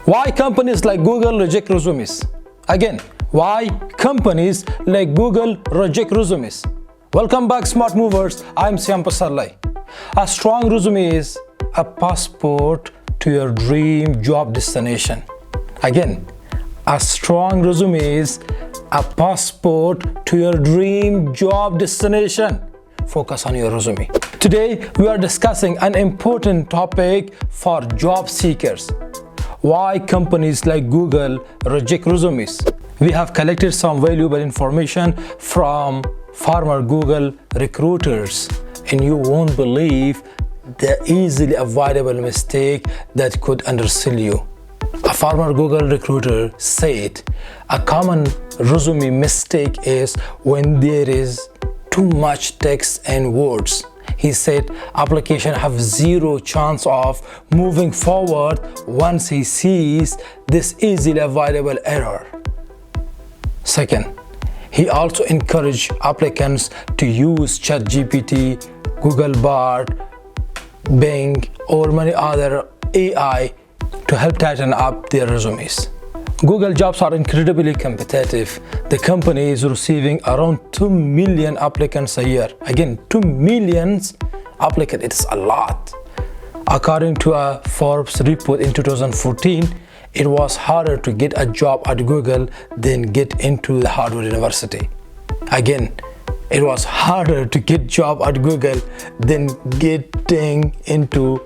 Why companies like Google reject resumes? Again, why companies like Google reject resumes? Welcome back, smart movers. I'm Siam Pasarly. A strong resume is a passport to your dream job destination. Again, a strong resume is a passport to your dream job destination. Focus on your resume. Today, we are discussing an important topic for job seekers. Why companies like Google reject resumes. We have collected some valuable information from former Google recruiters, and you won't believe the easily avoidable mistake that could undersell you. A former Google recruiter said a common resume mistake is when there is too much text and words. He said applications have zero chance of moving forward once he sees this easily avoidable error. Second, he also encouraged applicants to use ChatGPT, Google Bard, Bing, or many other AI to help tighten up their resumes. Google jobs are incredibly competitive. The company is receiving around 2 million applicants a year. Again, 2 million applicants, it's a lot. According to a Forbes report in 2014, it was harder to get a job at Google than get into the Harvard University. Again, it was harder to get a job at Google than getting into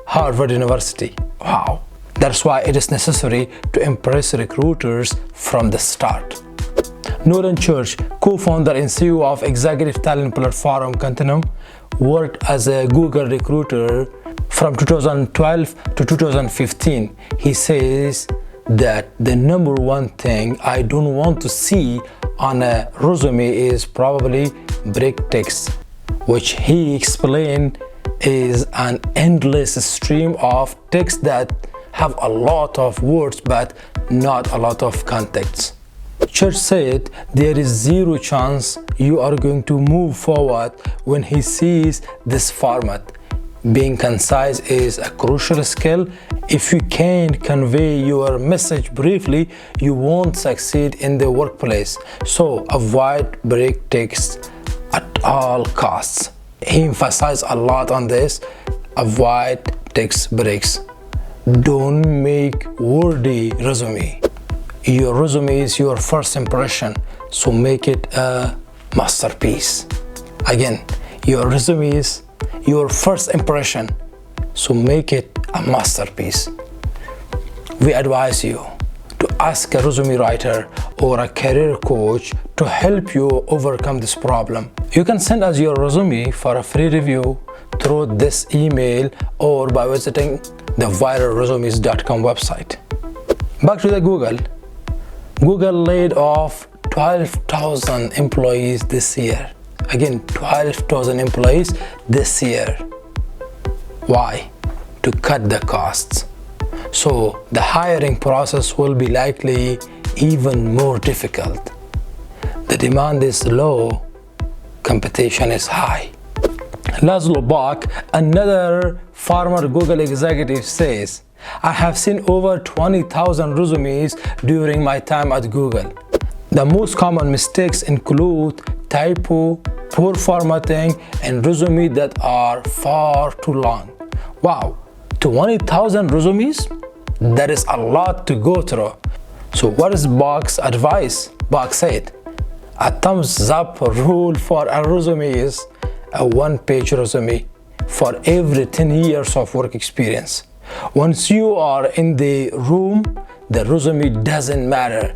Harvard University. Wow. That's why it is necessary to impress recruiters from the start. Nolan Church, co-founder and CEO of executive talent platform Continuum, worked as a Google recruiter from 2012 to 2015. He says that the number one thing I don't want to see on a resume is probably break text, which he explained is an endless stream of text that have a lot of words but not a lot of context. Church said there is zero chance you are going to move forward when he sees this format. Being concise is a crucial skill. If you can't convey your message briefly, you won't succeed in the workplace. So avoid break text at all costs. He emphasized a lot on this. Avoid text breaks. Don't make wordy resume. Your resume is your first impression, so make it a masterpiece. Again, your resume is your first impression, so make it a masterpiece. We advise you to ask a resume writer or a career coach to help you overcome this problem. You can send us your resume for a free review through this email or by visiting the viralresumes.com website. Back to the Google. Google laid off 12,000 employees this year. Again, 12,000 employees this year. Why? To cut the costs. So the hiring process will be likely even more difficult. The demand is low, competition is high. Laszlo Bock, another former Google executive, says, I have seen over 20,000 resumes during my time at Google. The most common mistakes include typo, poor formatting, and resumes that are far too long. Wow, 20,000 resumes? That is a lot to go through. So what is Bock's advice? Bock said, a thumbs up rule for a resume is a one-page resume for every 10 years of work experience. Once you are in the room, the resume doesn't matter.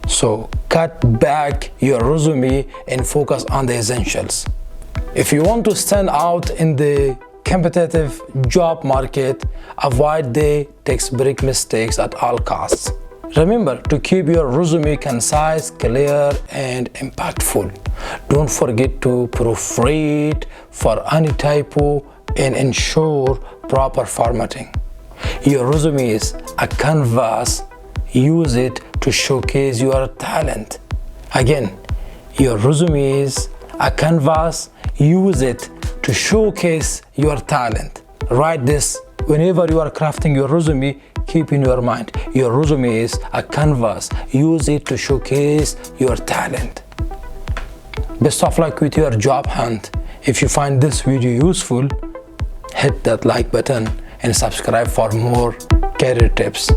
So cut back your resume and focus on the essentials. If you want to stand out in the competitive job market, avoid the text break mistakes at all costs. Remember to keep your resume concise, clear, and impactful. Don't forget to proofread for any typo and ensure proper formatting. Your resume is a canvas. Use it to showcase your talent. Again, your resume is a canvas. Use it to showcase your talent. Write this Whenever you are crafting your resume, keep in your mind, your resume is a canvas. Use it to showcase your talent. Best of luck with your job hunt. If you find this video useful, hit that like button and subscribe for more career tips.